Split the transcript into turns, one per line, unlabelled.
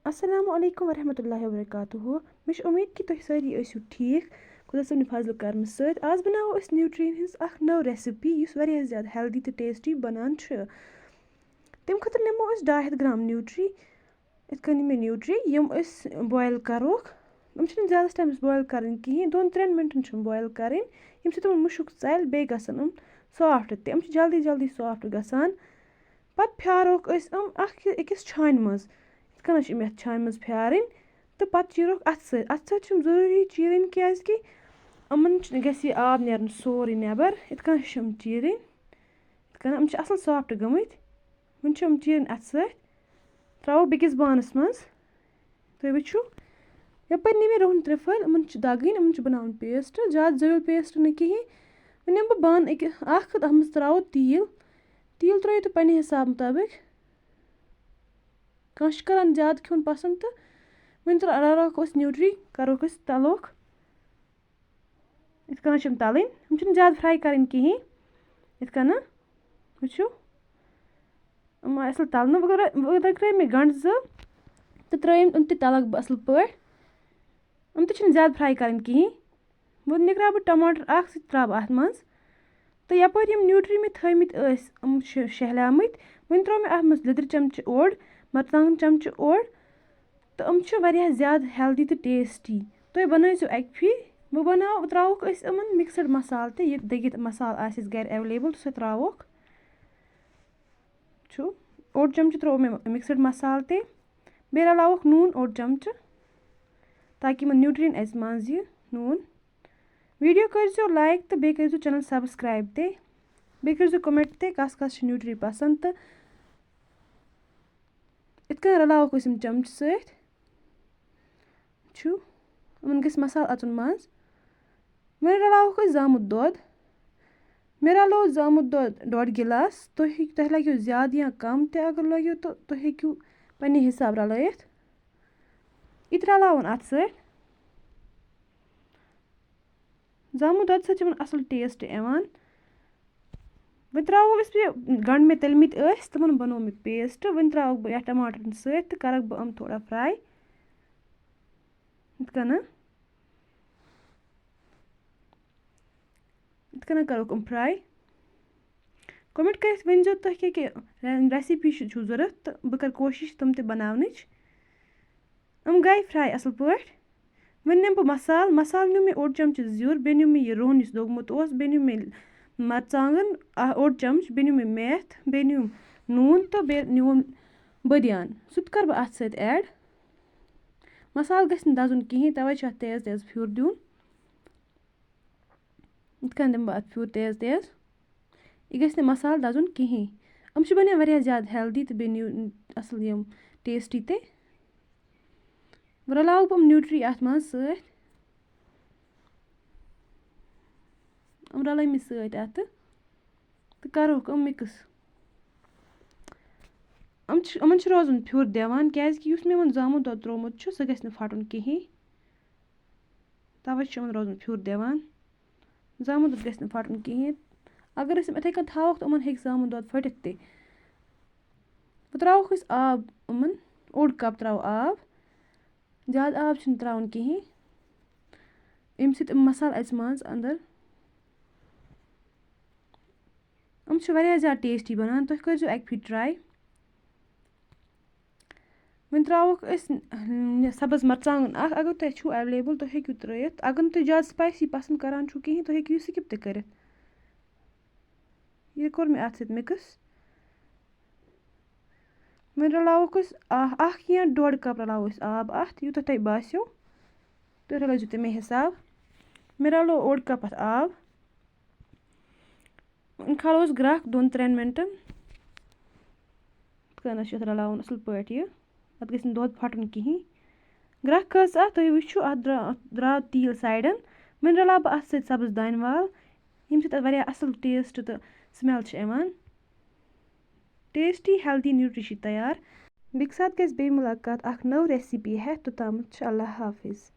السلام علیکم ورحمۃ اللہ وبرکاتہ مےٚ چھِ اُمید کہِ تُہۍ سٲری ٲسِو ٹھیٖک خۄدا صٲبنہِ فضلہٕ کَرمہٕ سۭتۍ آز بَناوو أسۍ نیوٗٹرٛیٖن ہِنٛز اَکھ نٔو رٮ۪سِپی یُس واریاہ زیادٕ ہٮ۪لدی تہٕ ٹیسٹی بَنان چھُ تَمہِ خٲطرٕ نِمو أسۍ 250 گرٛام نیوٗٹرٛی یِتھ کٔنۍ مےٚ نیوٗٹرٛی یِم أسۍ بویِل کَروکھ یِم چھِنہٕ زیادَس ٹایمَس بویِل کَرٕنۍ کِہیٖنۍ 2-3 مِنٹَن چھِ یِم بویِل کَرٕنۍ ییٚمہِ سۭتۍ یِمَن مُشُک ژَلہِ بیٚیہِ گژھن یِم سافٹ تہِ یِم چھِ جلدی جلدی سافٹ گژھان پَتہٕ پھیٛاروکھ أسۍ یِم أکِس چھانہِ منٛز یِتھ کٔنۍ چھِ یِم یَتھ چھانہِ منٛز پھیٛارٕنۍ تہٕ پَتہٕ چیٖروکھ اَتھٕ سۭتۍ چھِ یِم ضروٗری چیٖرٕنۍ کیٛازِکہِ یِمَن گژھِ یہِ آب نیرُن سورُے نٮ۪بَر یِتھ کٔنۍ چھِ یِم چیٖرٕنۍ یِتھ کٔنۍ یِم چھِ اَصٕل سافٹ گٔمٕتۍ وۄنۍ چھِ یِم چیٖرٕنۍ اَتھٕ سۭتۍ ترٛاوو بیٚکِس بانَس منٛز تُہۍ وٕچھِو یَپٲرۍ نی مےٚ رۄہن ترٛےٚ یِمَن چھِ دَگٕنۍ یِمَن چھِ بَناوُن پیسٹ زیادٕ زٲیُل پیسٹ نہٕ کِہیٖنۍ وۄنۍ نِمہٕ بہٕ بانہٕ اَکھ تَتھ منٛز ترٛاوو تیٖل ترٛٲیِو تُہۍ پنٛنہِ حِساب مُطٲبِق کانٛہہ چھِ کَران زیادٕ کھیوٚن پَسنٛد تہٕ وۄنۍ رلاوہوکھ أسۍ نیوٗٹرٛی کَروکھ أسۍ تَلوکھ یِتھ کٔنۍ چھِ یِم تَلٕنۍ یِم چھِنہٕ زیادٕ فرٛاے کَرٕنۍ کِہیٖنۍ یِتھ کٔنۍ وٕچھِو یِم آے اَصٕل تَلنہٕ وۄنۍ لَگرٲے مےٚ گَنٛڈٕ 2 تہٕ ترٛٲیِم یِم تہِ تَلَکھ بہٕ اَصٕل پٲٹھۍ یِم تہِ چھِنہٕ زیادٕ فرٛاے کَرٕنۍ کِہیٖنۍ وۄنۍ نِکراو بہٕ ٹماٹر اَکھ سُہ تہِ ترٛاو بہٕ اَتھ منٛز تہٕ یَپٲرۍ یِم نیوٗٹرٛی مےٚ تھٲیمٕتۍ ٲسۍ یِم چھِ شہلیمٕتۍ وۄنۍ ترٛوو مےٚ اَتھ منٛز لیٚدٕر چمچہٕ اوٚڑ مَرژانٛگَن چمچہٕ اوٚڑ تہٕ یِم چھِ واریاہ زیادٕ ہٮ۪لدی تہٕ ٹیسٹی تُہۍ بَنٲیزیو اَکہِ پھِرِ وۄنۍ ترٛاووکھ أسۍ یِمَن مِکسٕڈ مصالہٕ تہِ یہِ دٔگِتھ مصالہٕ آسہِ اَسہِ گَرِ اٮ۪ولیبل سُہ ترٛاووکھ وٕچھِو اوٚڑ چمچہٕ ترٛوو مےٚ مِکسٕڈ مصالہٕ تہِ بیٚیہِ رلاووکھ نوٗن اوٚڑ چمچہٕ تاکہِ یِمَن نیوٗٹرٛیٖن اَژِ منٛز یہِ نوٗن ویٖڈیو کٔرۍزیو لایک تہٕ بیٚیہِ کٔرۍزیو چَنَل سبسکرایب تہِ بیٚیہِ کٔرۍزیو کوٚمٮ۪نٛٹ تہِ کَس کَس چھِ نیوٗٹرٛی پَسنٛد تہٕ یِتھ کٔنۍ رلاووکھ أسۍ یِم چمچہٕ سۭتۍ وٕچھِو یِمَن گژھِ مصالہٕ اَژُن منٛز وۄنۍ رلاووکھ أسۍ زامُت دۄد مےٚ رلوو زامُت دۄد 1.5 گِلاس تۄہہِ لَگیو زیادٕ یا کَم تہِ اگر لٲگِو تہٕ تُہۍ ہیٚکِو پنٛنہِ حِساب رلٲیِتھ یہِ تہِ رلاوُن اَتھٕ سۭتۍ زامُت دۄدٕ سۭتۍ چھِ یِمَن اَصٕل ٹیسٹ یِوان وۄنۍ ترٛاوو أسۍ بیٚیہِ گَنٛڈٕ مےٚ تٔلۍمٕتۍ ٲسۍ تِمَن بنوو مےٚ پیسٹ وۄنۍ ترٛاوَکھ بہٕ یَتھ ٹماٹرَن سۭتۍ تہٕ کَرَکھ بہٕ یِم تھوڑا فرٛاے یِتھ کٔنۍ کَرَکھ یِم فرٛاے کوٚمٮ۪نٛٹ کٔرِتھ ؤنۍزیو تُہۍ کیٛاہ کیٛاہ رٮ۪سِپی چھُو ضوٚرَتھ تہٕ بہٕ کَرٕ کوٗشِش تِم تہِ بَناونٕچ یِم گٔے فرٛاے اَصٕل پٲٹھۍ وۄنۍ نِمہٕ بہٕ مصالہٕ نیوٗ مےٚ اوٚڑ چمچہٕ زیُر بیٚیہِ نیوٗ مےٚ یہِ رۄہَن یُس دوٚگمُت اوس بیٚیہِ نیوٗ مےٚ مَرژانٛگَن اوٚڑ چمچ بیٚیہِ نیوٗ مےٚ میتھ بیٚیہِ نیوٗم نوٗن تہٕ بیٚیہِ نیوٗم بٲدیان سُہ تہِ کَرٕ بہٕ اَتھ سۭتۍ ایڈ مصالہٕ گژھِ نہٕ دَزُن کِہیٖنۍ تَوَے چھُ اَتھ تیز تیز پھیُر دیُن یِتھ کٔنۍ دِمہٕ بہٕ اَتھ پھیُر تیز تیز یہِ گژھِ نہٕ مصالہٕ دَزُن کِہیٖنۍ یِم چھِ بَنان واریاہ زیادٕ ہٮ۪لدی تہٕ بیٚیہِ اَصٕل یِم ٹیسٹی تہِ وۄنۍ رلاوٕ بہٕ یِم نیوٗٹرٛی اَتھ منٛز سۭتۍ یِم رلٲے مےٚ سۭتۍ اَتھٕ تہٕ کَروکھ یِم مِکٕس یِمَن چھِ روزُن پھیُر دِوان کیٛازِکہِ یُس مےٚ یِمَن زامُت دۄد ترٛوومُت چھُ سُہ گژھِ نہٕ پھَٹُن کِہیٖنۍ تَوَے چھُ یِمَن روزُن پھیُر دِوان زامُت دۄد گژھِ نہٕ پھَٹُن کِہیٖنۍ اگر أسۍ یِم یِتھَے کٔنۍ تھاووکھ تہٕ یِمَن ہیٚکہِ زامُت دۄد پھٔٹِتھ تہِ وۄنۍ ترٛاووکھ أسۍ آب یِمَن اوٚڑ کَپ ترٛاوو آب زیادٕ آب چھِنہٕ ترٛاوُن کِہیٖنۍ ییٚمہِ سۭتۍ یِم مصالہٕ اَژِ منٛز اَندَر یِم چھِ واریاہ زیادٕ ٹیسٹی بَنان تُہۍ کٔرۍزیو اَکہِ پھِرِ ٹرٛاے وۄنۍ ترٛاووکھ أسۍ سبٕز مَرژانٛگَن اَکھ اگر تۄہہِ چھُو اٮ۪ولیبٕل تُہۍ ہیٚکِو ترٛٲیِتھ اگر نہٕ تُہۍ زیادٕ سٕپایسی پَسنٛد کَران چھُو کِہیٖنۍ تُہۍ ہیٚکِو یہِ سِکِپ تہِ کٔرِتھ یہِ کوٚر مےٚ اَتھ سۭتۍ مِکٕس وۄنۍ رلاووکھ أسۍ اَکھ یا 1.5 کَپ رلاوو أسۍ آب اَتھ یوٗتاہ تۄہہِ باسیو تُہۍ رلٲیزیو تَمے حِساب مےٚ رلوو اوٚڑ کَپ اَتھ آب وۄنۍ کھالو أسۍ گرٛٮ۪کھ 2-3 مِنٹَن یِتھ کٔنۍ چھِ اَتھ رلاوُن اَصٕل پٲٹھۍ یہِ اَتھ گژھِ نہٕ دۄد پھَٹُن کِہیٖنۍ گرٛٮ۪کھ کھٔژ اَتھ تُہۍ وٕچھِو اَتھ درٛاو تیٖل سایڈَن وۄنۍ رلاو بہٕ اَتھ سۭتۍ سبٕز دانہِ وَل ییٚمہِ سۭتۍ اَتھ واریاہ اَصٕل ٹیسٹ تہٕ سٕمٮ۪ل چھِ یِوان ٹیسٹی ہٮ۪لدی نیوٗٹرٛی چھِ تیار بیٚکہِ ساتہٕ گژھِ بیٚیہِ مُلاقات اَکھ نٔو رٮ۪سِپی ہٮ۪تھ توٚتامَتھ چھُ اللہ حافِظ